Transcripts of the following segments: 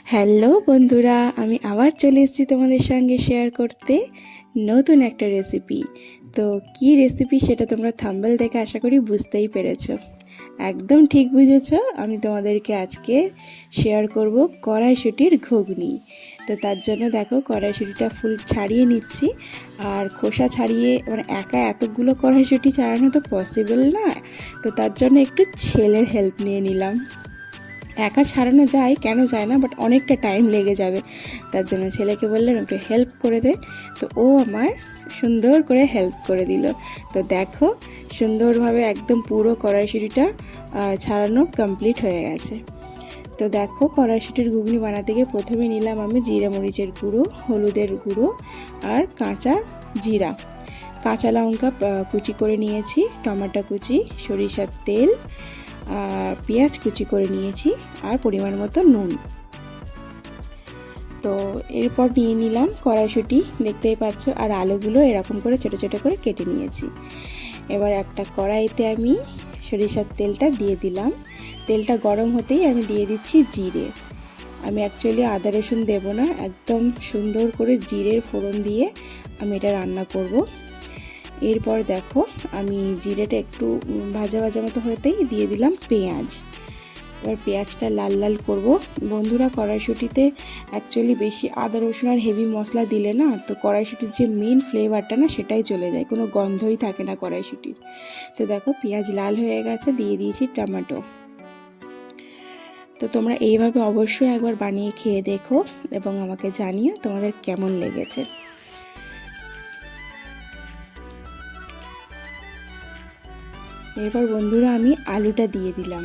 Hello বন্ধুরা, আমি আবার চলে এসেছি তোমাদের সঙ্গে শেয়ার করতে নতুন একটা রেসিপি। তো কি রেসিপি সেটা তোমরা থাম্বনেল দেখে আশা করি বুঝতেই পেরেছো। একদম ঠিক বুঝেছো, আমি তোমাদেরকে আজকে শেয়ার করব কড়াইশুঁটির ঘুগনি। তো তার জন্য দেখো কড়াইশুঁটিটা ফুল ছাড়িয়ে নিচ্ছি। আর খোসা ছাড়িয়ে মানে একা এতগুলো কড়াইশুঁটি ছাড়ানো তো পসিবল না, তো তার জন্য একটু ছেলের হেল্প নিয়ে নিলাম। একা ছাড়ানো যায়, কেন যায় না, বাট অনেকটা টাইম লেগে যাবে। তার জন্য ছেলেকে বললাম একটু হেল্প করে দে, তো ও আমার সুন্দর করে হেল্প করে দিল। তো দেখো সুন্দরভাবে একদম পুরো কড়াইশুঁটিটা ছাড়ানো কমপ্লিট হয়ে গেছে। তো দেখো কড়াইশুঁটির ঘুগনি বানাতে গিয়ে প্রথমে নিলাম আমি জিরে মরিচের গুঁড়ো, হলুদের গুঁড়ো আর কাঁচা জিরা, কাঁচা লঙ্কা কুচি করে নিয়েছি, টমেটো কুচি, সরিষার তেল আর পেঁয়াজ কুচি করে নিয়েছি আর পরিমাণ মতো নুন। তো এরপর নিয়ে নিলাম কড়াইশুঁটি, দেখতেই পাচ্ছ, আর আলুগুলো এরকম করে ছোটো ছোটো করে কেটে নিয়েছি। এবার একটা কড়াইতে আমি সরিষার তেলটা দিয়ে দিলাম। তেলটা গরম হতেই আমি দিয়ে দিচ্ছি জিরে। আমি অ্যাকচুয়ালি আদা রসুন দেবো না, একদম সুন্দর করে জিরের ফোড়ন দিয়ে আমি এটা রান্না করব। এরপর দেখো আমি জিরেটা একটু ভাজা ভাজা মতো হতেই দিয়ে দিলাম পেঁয়াজ। এবার পেঁয়াজটা লাল লাল করব। বন্ধুরা, কড়াইশুঁটিতে অ্যাকচুয়ালি বেশি আদা রসুন আর হেভি মশলা দিলে না, তো কড়াইশুঁটির যে মেন ফ্লেভারটা না সেটাই চলে যায়, কোনো গন্ধই থাকে না কড়াইশুঁটির। তো দেখো পেঁয়াজ লাল হয়ে গেছে, দিয়ে দিয়েছি টমেটো। তো তোমরা এইভাবে অবশ্যই একবার বানিয়ে খেয়ে দেখো এবং আমাকে জানিও তোমাদের কেমন লেগেছে। এরপর বন্ধুরা আমি আলুটা দিয়ে দিলাম।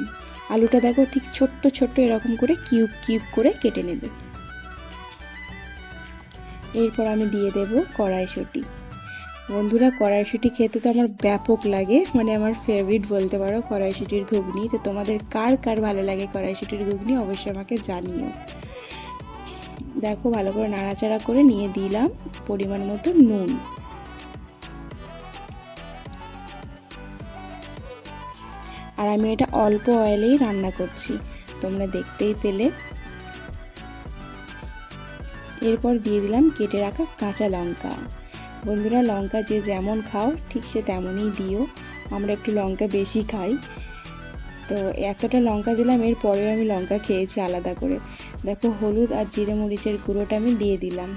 আলুটা দেখো ঠিক ছোট্ট ছোট্ট এরকম করে কিউব কিউব করে কেটে নেবে। এরপর আমি দিয়ে দেব কড়াইশুঁটি। বন্ধুরা, কড়াইশুঁটি খেতে তো আমার ব্যাপক লাগে, মানে আমার ফেভারিট বলতে পারো কড়াইশুঁটির ঘুগনি। তো তোমাদের কার কার ভালো লাগে কড়াইশুঁটির ঘুগনি অবশ্যই আমাকে জানিও। দেখো ভালো করে নাড়াচাড়া করে নিয়ে দিলাম পরিমাণ মতো নুন। আর আমি এটা অল্প অয়েলেই রান্না করছি, তোমরা দেখতেই পেলে। এরপর দিয়ে দিলাম কেটে রাখা কাঁচা লঙ্কা। বন্ধুরা, লঙ্কা যে যেমন খাও ঠিক সে তেমনই দিও, আমরা একটু লঙ্কা বেশি খাই। তো এতটা লঙ্কা দিলাম, এরপরেও আমি লঙ্কা খেয়েছি আলাদা করে। দেখো হলুদ আর জিরে মরিচের গুঁড়োটা আমি দিয়ে দিলাম।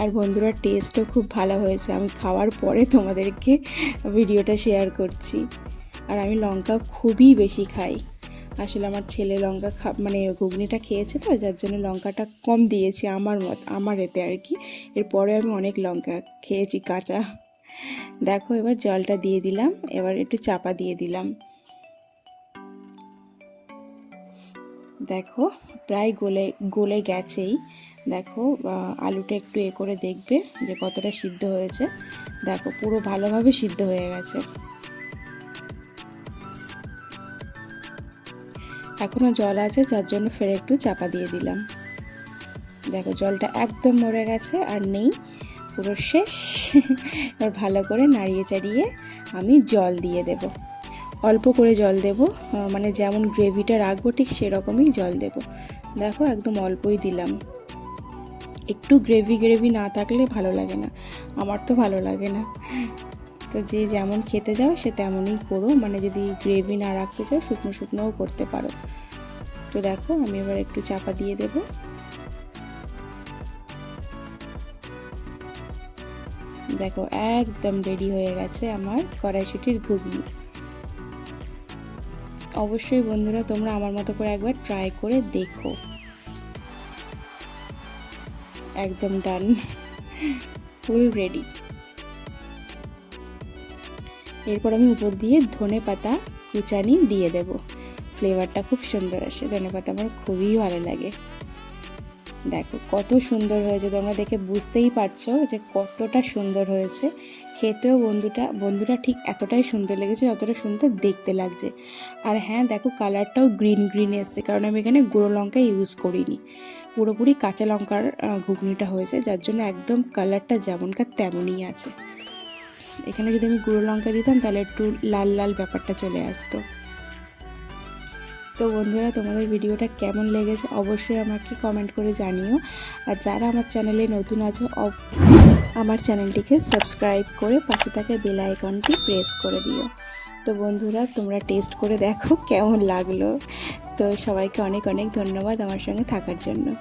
আর বন্ধুরা, টেস্টও খুব ভালো হয়েছে, আমি খাওয়ার পরে তোমাদেরকে ভিডিওটা শেয়ার করছি। আর আমি লঙ্কা খুবই বেশি খাই, আসলে আমার ছেলে লঙ্কা মানে ঘুগনিটা খেয়েছে, তো যার জন্য লঙ্কাটা কম দিয়েছি আমার এতে আর কি। এরপরে আমি অনেক লঙ্কা খেয়েছি কাঁচা। দেখো এবার জলটা দিয়ে দিলাম, এবার একটু চাপা দিয়ে দিলাম। দেখো প্রায় গলে গেছেই। দেখো আলুটা একটু করে দেখবে যে কতটা সিদ্ধ হয়েছে। দেখো পুরো ভালোভাবে সিদ্ধ হয়ে গেছে। এখনও জল আছে, যার জন্য ফের একটু চাপা দিয়ে দিলাম। দেখো জলটা একদম মরে গেছে, আর নেই, পুরো শেষ। এবার ভালো করে নাড়িয়ে চাড়িয়ে আমি জল দিয়ে দেব, অল্প করে জল দেব, মানে যেমন গ্রেভিটা রাখবো ঠিক সেরকমই জল দেব। দেখো একদম অল্পই দিলাম, একটু গ্রেভি গ্রেভি না থাকলে ভালো লাগে না, আমার তো ভালো লাগে না। তো যে যেমন খেতে যাও সে তেমনই করো, মানে যদি গ্রেভি না রাখতে চাও শুকনো শুকনোও করতে পারো। তো দেখো আমি এবার একটু চাপা দিয়ে দেব। দেখো একদম রেডি হয়ে গেছে আমার কড়াইশুঁটির ঘুগনি। অবশ্যই বন্ধুরা তোমরা আমার মতো করে একবার ট্রাই করে দেখো। একদম ডান, ফুল রেডি। এরপর আমি উপর দিয়ে ধনে পাতা কুচানি দিয়ে দেব, ফ্লেভারটা খুব সুন্দর আসে, ধনে পাতা আমার খুবই ভালো লাগে। দেখো কত সুন্দর হয়েছে, তোমরা দেখে বুঝতেই পারছো যে কতটা সুন্দর হয়েছে। খেতেও বন্ধুরা ঠিক এতটাই সুন্দর লেগেছে যতটা সুন্দর দেখতে লাগছে। আর হ্যাঁ দেখো কালারটাও গ্রিন গ্রিন এসছে, কারণ আমি এখানে গুঁড়ো লঙ্কা ইউজ করিনি, পুরোপুরি কাঁচা লঙ্কার ঘুগনিটা হয়েছে, যার জন্য একদম কালারটা যেমনকার তেমনই আছে। এখানে যদি আমি গুঁড়ো লঙ্কা দিতাম তাহলে একটু লাল লাল ব্যাপারটা চলে আসতো। তো বন্ধুরা, তোমাদের ভিডিওটা কেমন লেগেছে অবশ্যই আমাকে কমেন্ট করে জানিও। আর যারা আমার চ্যানেলে নতুন আছো আমার চ্যানেলটিকে সাবস্ক্রাইব করে পাশে থাকা বেল আইকনটি প্রেস করে দিও। তো বন্ধুরা, তোমরা টেস্ট করে দেখো কেমন লাগলো। তো সবাইকে অনেক অনেক ধন্যবাদ আমার সঙ্গে থাকার জন্য।